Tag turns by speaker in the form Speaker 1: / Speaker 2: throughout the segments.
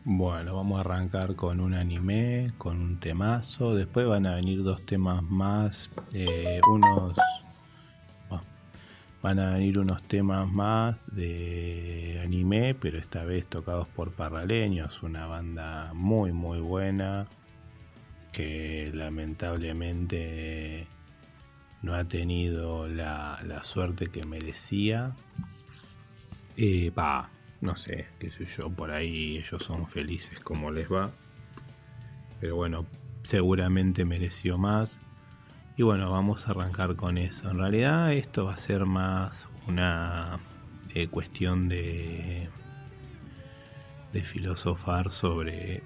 Speaker 1: Bueno, vamos a arrancar con un anime, con un temazo. Después van a venir dos temas más, van a venir unos temas más de anime, pero esta vez tocados por Parraleños, una banda muy muy buena que lamentablemente no ha tenido la suerte que merecía. No sé, qué sé yo, por ahí ellos son felices como les va. Pero bueno, seguramente mereció más. Y bueno, vamos a arrancar con eso. En realidad esto va a ser más una cuestión de filosofar sobre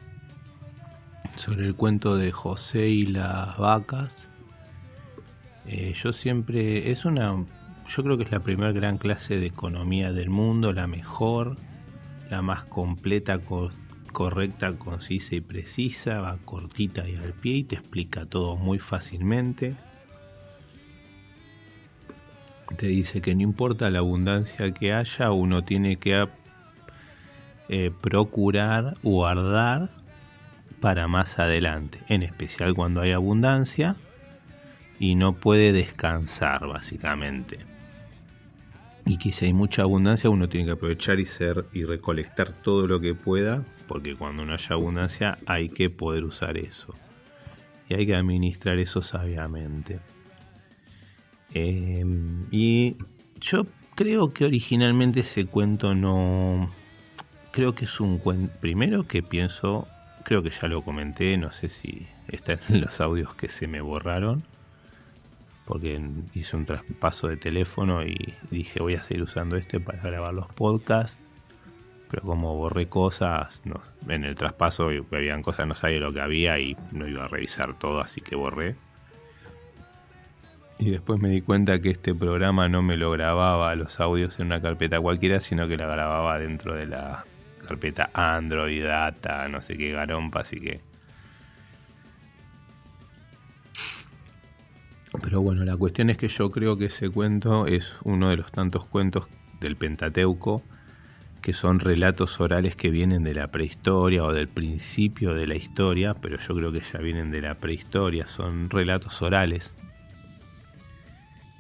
Speaker 1: el cuento de José y las vacas. Yo creo que es la primera gran clase de economía del mundo, la mejor, la más completa, correcta, concisa y precisa, va cortita y al pie y te explica todo muy fácilmente. Te dice que no importa la abundancia que haya, uno tiene que procurar guardar para más adelante, en especial cuando hay abundancia, y no puede descansar básicamente. Y que si hay mucha abundancia uno tiene que aprovechar y recolectar todo lo que pueda, porque cuando no haya abundancia hay que poder usar eso y hay que administrar eso sabiamente. Y yo creo que originalmente ese cuento no... Creo que es un cuento... Primero que pienso... Creo que ya lo comenté, no sé si están en los audios que se me borraron, porque hice un traspaso de teléfono y dije voy a seguir usando este para grabar los podcasts, pero como borré cosas en el traspaso, habían cosas, no sabía lo que había y no iba a revisar todo, así que borré. Y después me di cuenta que este programa no me lo grababa los audios en una carpeta cualquiera, sino que la grababa dentro de la carpeta Android, Data, no sé qué garompa, así que... Pero bueno, la cuestión es que yo creo que ese cuento es uno de los tantos cuentos del Pentateuco que son relatos orales que vienen de la prehistoria o del principio de la historia, pero yo creo que ya vienen de la prehistoria, son relatos orales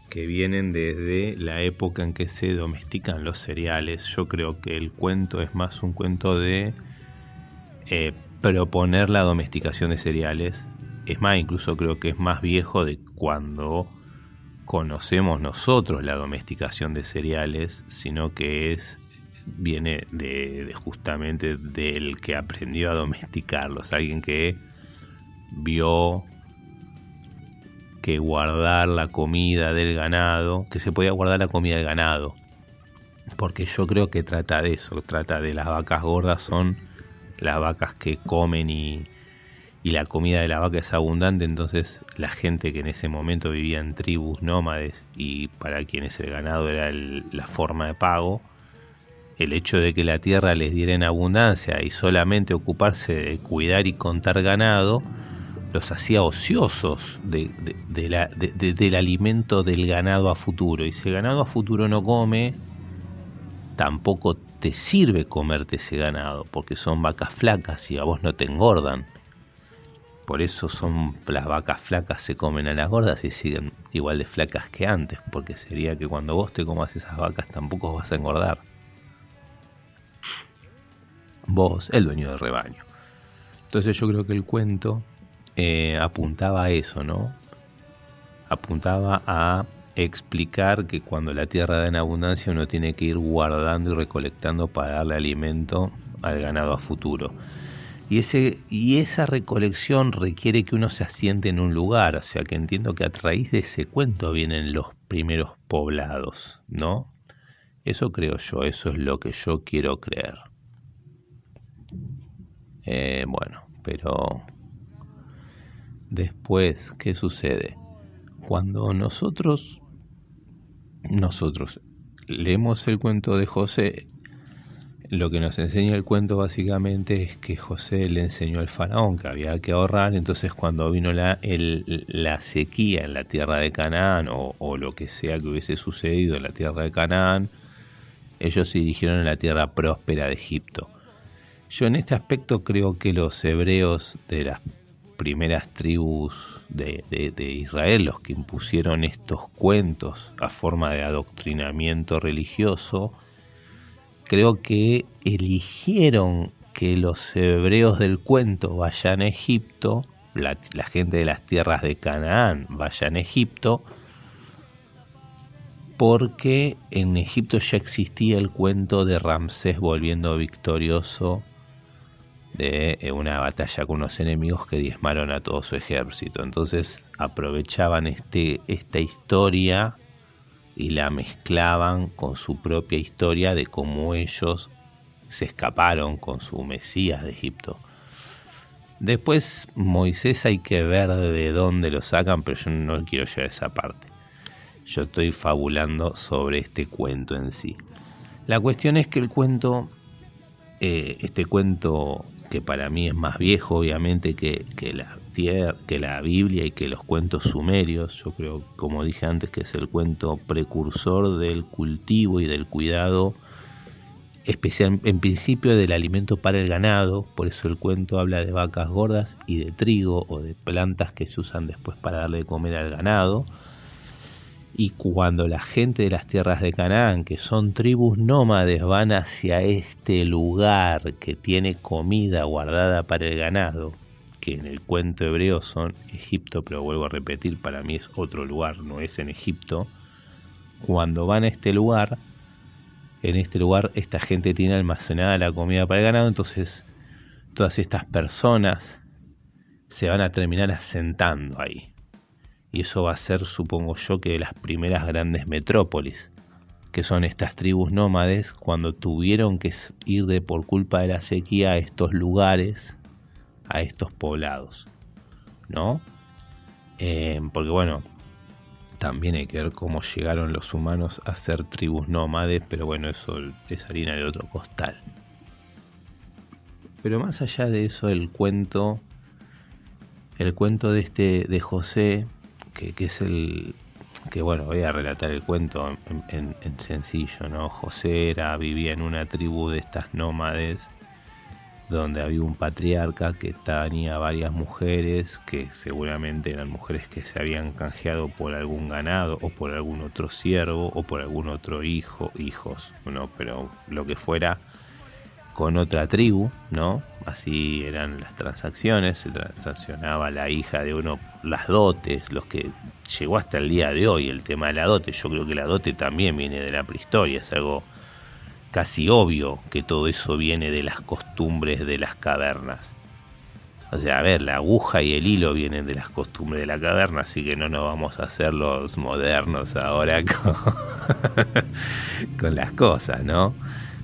Speaker 1: que vienen desde la época en que se domestican los cereales. Yo creo que el cuento es más un cuento de proponer la domesticación de cereales. Es más, incluso creo que es más viejo de cuando conocemos nosotros la domesticación de cereales, sino que viene de justamente del que aprendió a domesticarlos, alguien que vio que guardar la comida del ganado, que se podía guardar la comida del ganado, porque yo creo que trata de eso, trata de las vacas gordas, son las vacas que comen y la comida de la vaca es abundante, entonces la gente que en ese momento vivía en tribus nómades y para quienes el ganado era la forma de pago, el hecho de que la tierra les diera en abundancia y solamente ocuparse de cuidar y contar ganado los hacía ociosos del alimento del ganado a futuro. Y si el ganado a futuro no come, tampoco te sirve comerte ese ganado, porque son vacas flacas y a vos no te engordan. Por eso las vacas flacas se comen a las gordas y siguen igual de flacas que antes, porque sería que cuando vos te comas esas vacas tampoco vas a engordar. Vos, el dueño del rebaño. Entonces yo creo que el cuento apuntaba a eso, ¿no? Apuntaba a explicar que cuando la tierra da en abundancia uno tiene que ir guardando y recolectando para darle alimento al ganado a futuro. Y esa recolección requiere que uno se asiente en un lugar, o sea que entiendo que a raíz de ese cuento vienen los primeros poblados, ¿no? Eso creo yo, eso es lo que yo quiero creer. Bueno, pero después, ¿qué sucede? Cuando nosotros leemos el cuento de José, lo que nos enseña el cuento básicamente es que José le enseñó al faraón que había que ahorrar, entonces cuando vino la sequía en la tierra de Canaán o lo que sea que hubiese sucedido en la tierra de Canaán, ellos se dirigieron a la tierra próspera de Egipto. Yo en este aspecto creo que los hebreos de las primeras tribus de Israel, los que impusieron estos cuentos a forma de adoctrinamiento religioso, creo que eligieron que los hebreos del cuento vayan a Egipto, la gente de las tierras de Canaán vayan a Egipto, porque en Egipto ya existía el cuento de Ramsés volviendo victorioso de una batalla con unos enemigos que diezmaron a todo su ejército. Entonces aprovechaban esta historia y la mezclaban con su propia historia de cómo ellos se escaparon con su Mesías de Egipto. Después Moisés hay que ver de dónde lo sacan, pero yo no quiero llegar a esa parte. Yo estoy fabulando sobre este cuento en sí. La cuestión es que el cuento, este cuento que para mí es más viejo obviamente que la Biblia y que los cuentos sumerios, yo creo, como dije antes, que es el cuento precursor del cultivo y del cuidado, especial en principio del alimento para el ganado. Por eso el cuento habla de vacas gordas y de trigo o de plantas que se usan después para darle de comer al ganado. Y cuando la gente de las tierras de Canaán, que son tribus nómades, van hacia este lugar que tiene comida guardada para el ganado, que en el cuento hebreo son Egipto, pero vuelvo a repetir, para mí es otro lugar, no es en Egipto. Cuando van a este lugar, en este lugar esta gente tiene almacenada la comida para el ganado, entonces todas estas personas se van a terminar asentando ahí. Y eso va a ser, supongo yo, que de las primeras grandes metrópolis, que son estas tribus nómades, cuando tuvieron que ir por culpa de la sequía a estos lugares, a estos poblados, ¿no? Porque bueno, también hay que ver cómo llegaron los humanos a ser tribus nómades, pero bueno, eso es harina de otro costal. Pero más allá de eso, el cuento de José, que es el que, bueno, voy a relatar el cuento en sencillo, ¿no? José vivía en una tribu de estas nómades donde había un patriarca que tenía varias mujeres, que seguramente eran mujeres que se habían canjeado por algún ganado o por algún otro siervo o por algún otro hijos, ¿no? Pero lo que fuera, con otra tribu, ¿no? Así eran las transacciones, se transaccionaba la hija de uno, las dotes, los que llegó hasta el día de hoy el tema de la dote. Yo creo que la dote también viene de la prehistoria, es algo casi obvio que todo eso viene de las costumbres de las cavernas. O sea, a ver, la aguja y el hilo vienen de las costumbres de la caverna, así que no nos vamos a hacer los modernos ahora con las cosas, ¿no?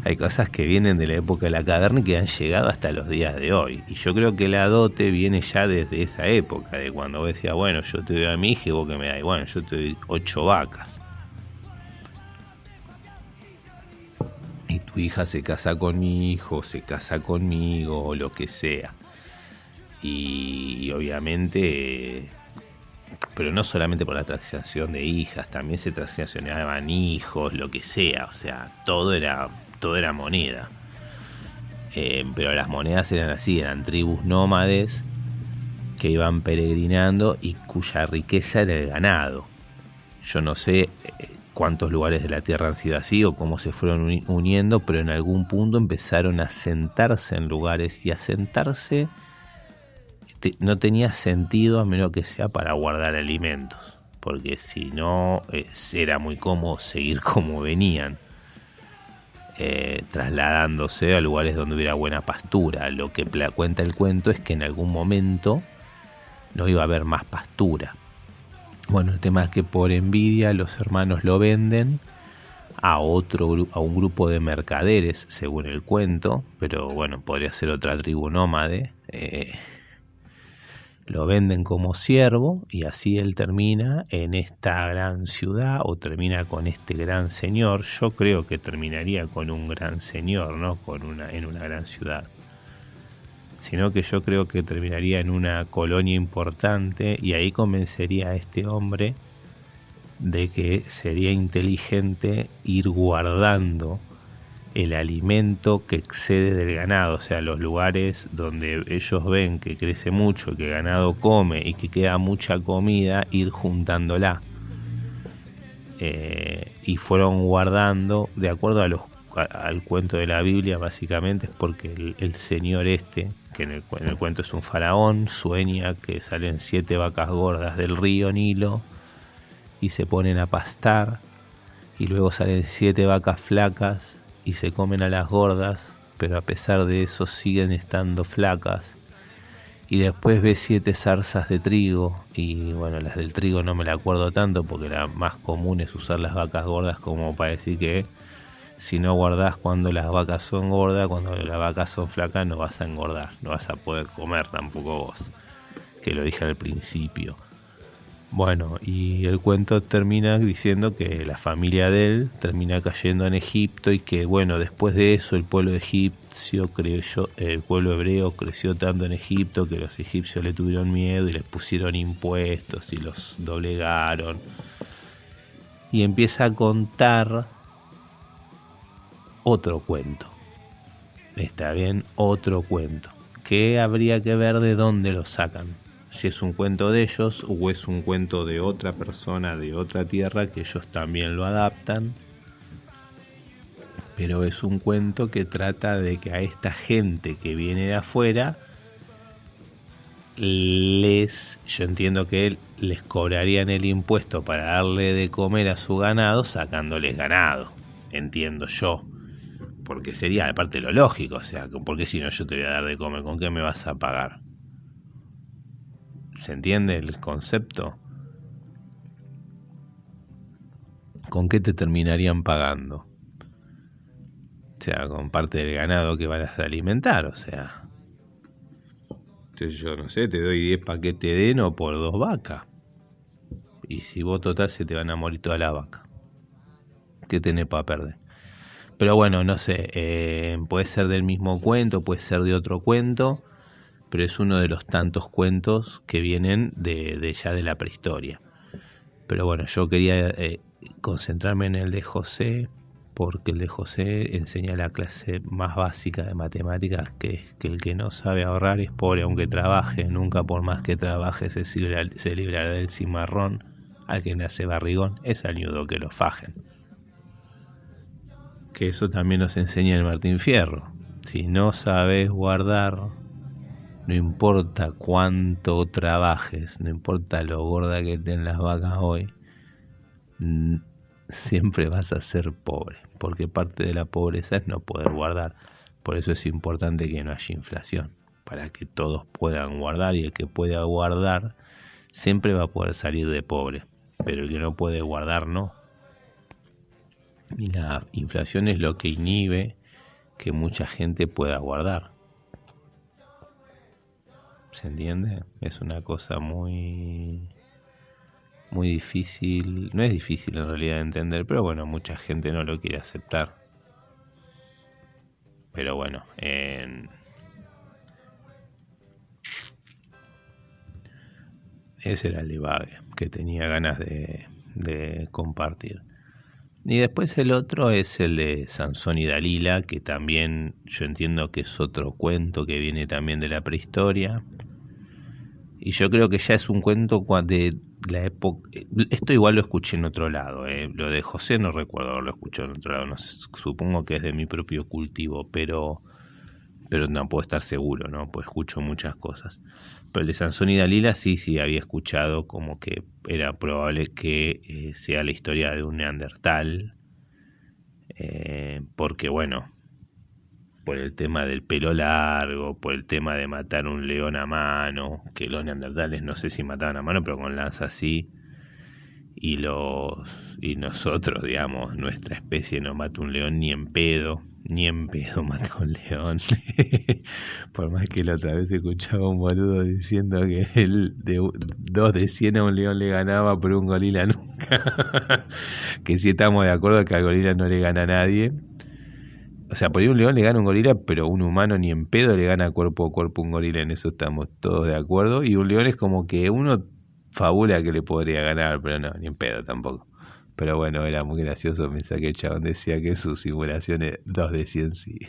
Speaker 1: Hay cosas que vienen de la época de la caverna y que han llegado hasta los días de hoy. Y yo creo que la dote viene ya desde esa época, de cuando vos decías, bueno, yo te doy a mi hija y vos que me das, bueno, yo te doy 8 vacas. Y tu hija se casa con mi hijo, se casa conmigo, o lo que sea. Y obviamente, pero no solamente por la transacción de hijas, también se transaccionaban hijos, lo que sea, o sea, todo era moneda. Pero las monedas eran así, eran tribus nómades que iban peregrinando y cuya riqueza era el ganado. Yo no sé cuántos lugares de la tierra han sido así o cómo se fueron uniendo, pero en algún punto empezaron a asentarse en lugares, y asentarse no tenía sentido a menos que sea para guardar alimentos, porque si no era muy cómodo seguir como venían, trasladándose a lugares donde hubiera buena pastura. Lo que cuenta el cuento es que en algún momento no iba a haber más pastura. Bueno, el tema es que por envidia los hermanos lo venden a un grupo de mercaderes, según el cuento, pero bueno, podría ser otra tribu nómade. Lo venden como siervo y así él termina en esta gran ciudad, o termina con este gran señor. Yo creo que terminaría con un gran señor, no en una gran ciudad, sino que yo creo que terminaría en una colonia importante, y ahí convencería a este hombre de que sería inteligente ir guardando el alimento que excede del ganado, o sea, los lugares donde ellos ven que crece mucho, que el ganado come y que queda mucha comida, ir juntándola. Y fueron guardando, de acuerdo al cuento de la Biblia, básicamente es porque el señor que en el cuento es un faraón, sueña que salen 7 vacas gordas del río Nilo y se ponen a pastar, y luego salen 7 vacas flacas y se comen a las gordas, pero a pesar de eso siguen estando flacas. Y después ve 7 zarzas de trigo, y bueno, las del trigo no me la acuerdo tanto porque la más común es usar las vacas gordas como para decir que si no guardás cuando las vacas son gordas, cuando las vacas son flacas no vas a engordar, no vas a poder comer tampoco vos, que lo dije al principio. Bueno, y el cuento termina diciendo que la familia de él termina cayendo en Egipto y que, bueno, después de eso el pueblo egipcio el pueblo hebreo creció tanto en Egipto que los egipcios le tuvieron miedo y les pusieron impuestos y los doblegaron. Y empieza a contar otro cuento. Está bien, otro cuento. Que habría que ver de dónde lo sacan. Si es un cuento de ellos o es un cuento de otra persona de otra tierra que ellos también lo adaptan, pero es un cuento que trata de que a esta gente que viene de afuera yo entiendo que les cobrarían el impuesto para darle de comer a su ganado sacándoles ganado, entiendo yo, porque sería aparte lo lógico, o sea, porque si no yo te voy a dar de comer, ¿con qué me vas a pagar? ¿Se entiende el concepto? ¿Con qué te terminarían pagando? O sea, con parte del ganado que vas a alimentar, o sea. Entonces yo no sé, te doy 10 paquetes de heno por 2 vacas. Y si vos total se te van a morir toda la vaca. ¿Qué tenés para perder? Pero bueno, no sé, puede ser del mismo cuento, puede ser de otro cuento, pero es uno de los tantos cuentos que vienen de ya de la prehistoria. Pero bueno, yo quería concentrarme en el de José, porque el de José enseña la clase más básica de matemáticas, que es que el que no sabe ahorrar es pobre aunque trabaje, nunca por más que trabaje se librará del cimarrón, al que nace barrigón es al ñudo que lo fajen. Que eso también nos enseña el Martín Fierro. Si no sabes guardar, no importa cuánto trabajes, no importa lo gorda que estén las vacas hoy, siempre vas a ser pobre, porque parte de la pobreza es no poder guardar. Por eso es importante que no haya inflación, para que todos puedan guardar, y el que pueda guardar siempre va a poder salir de pobre, pero el que no puede guardar no. Y la inflación es lo que inhibe que mucha gente pueda guardar. ¿Se entiende? Es una cosa muy difícil, no es difícil en realidad de entender, pero bueno, mucha gente no lo quiere aceptar. Pero bueno, ese era el divague que tenía ganas de compartir. Y después el otro es el de Sansón y Dalila, que también yo entiendo que es otro cuento que viene también de la prehistoria. Y yo creo que ya es un cuento de la época. Esto igual lo escuché en otro lado. Lo de José no recuerdo haberlo escuchado en otro lado. No sé, supongo que es de mi propio cultivo, pero no puedo estar seguro, ¿no? Pues escucho muchas cosas. Pero el de Sansón y Dalila sí había escuchado como que era probable que sea la historia de un neandertal. Porque bueno, por el tema del pelo largo, por el tema de matar un león a mano, que los neandertales no sé si mataban a mano, pero con lanza sí, y nosotros, digamos, nuestra especie no mata un león ni en pedo mata un león. Por más que la otra vez escuchaba un boludo diciendo que él de 2 de 100 a un león le ganaba, pero un gorila nunca. Que sí estamos de acuerdo que al gorila no le gana a nadie. O sea, por ahí un león le gana a un gorila, pero un humano ni en pedo le gana cuerpo a cuerpo a un gorila, en eso estamos todos de acuerdo. Y un león es como que uno fabula que le podría ganar, pero no, ni en pedo tampoco. Pero bueno, era muy gracioso pensar que el chabón decía que su simulación es 2 de 100 sí.